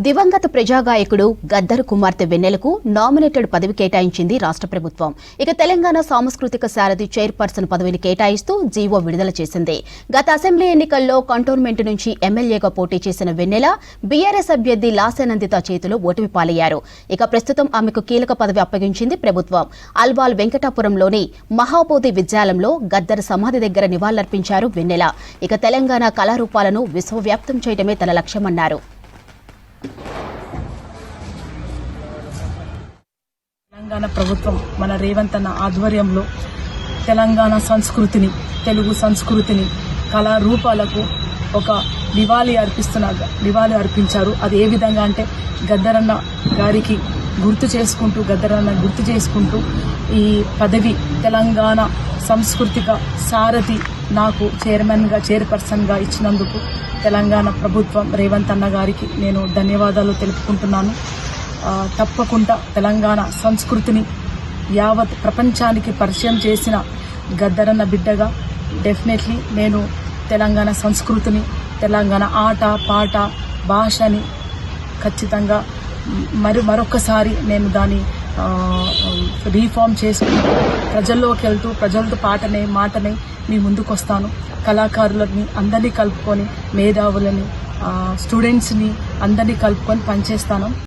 దివంగత ప్రజాగాయకుడు గద్దర్ కుమార్తె వెన్నెలకు నామినేటెడ్ పదవి కేటాయించింది రాష్ట్ర ప్రభుత్వం. ఇక తెలంగాణ సాంస్కృతిక సారథి చైర్పర్సన్ పదవిని కేటాయిస్తూ జీవో విడుదల చేసింది. గత అసెంబ్లీ ఎన్నికల్లో కంటోన్మెంట్ నుంచి ఎమ్మెల్యేగా పోటీ చేసిన వెన్నెల బీఆర్ఎస్ అభ్యర్థి లాసెనందిత చేతిలో ఓటమి పాలయ్యారు. ఇక ప్రస్తుతం ఆమెకు కీలక పదవి అప్పగించింది ప్రభుత్వం. అల్వాల్ వెంకటాపురంలోని మహాబోధి విద్యాలయంలో గద్దర్ సమాధి దగ్గర నివాళులర్పించారు వెన్నెల. ఇక తెలంగాణ కళారూపాలను విశ్వవ్యాప్తం చేయడమే తన లక్ష్యమన్నారు. తెలంగాణ ప్రభుత్వం మన రేవంత్ అన్న ఆధ్వర్యంలో తెలంగాణ సంస్కృతిని, తెలుగు సంస్కృతిని, కళారూపాలకు ఒక నివాళి అర్పించారు. అది ఏ విధంగా అంటే గద్దరన్న గారికి గుర్తు చేసుకుంటూ ఈ పదవి తెలంగాణ సాంస్కృతిక సారథి నాకు చైర్పర్సన్గా ఇచ్చినందుకు తెలంగాణ ప్రభుత్వం రేవంత్ అన్న గారికి నేను ధన్యవాదాలు తెలుపుకుంటున్నాను. తప్పకుండా తెలంగాణ సంస్కృతిని యావత్ ప్రపంచానికి పరిచయం చేసిన గద్దరన్న బిడ్డగా డెఫినెట్లీ నేను తెలంగాణ సంస్కృతిని, తెలంగాణ ఆట పాట భాషని ఖచ్చితంగా మరొకసారి నేను దాన్ని రీఫార్మ్ చేసుకుంటూ ప్రజల్లోకి వెళ్తూ ప్రజలతో మాటనే మీ ముందుకు వస్తాను. కళాకారులని అందరినీ కలుపుకొని, మేధావులని, స్టూడెంట్స్ని అందరినీ కలుపుకొని పనిచేస్తాను.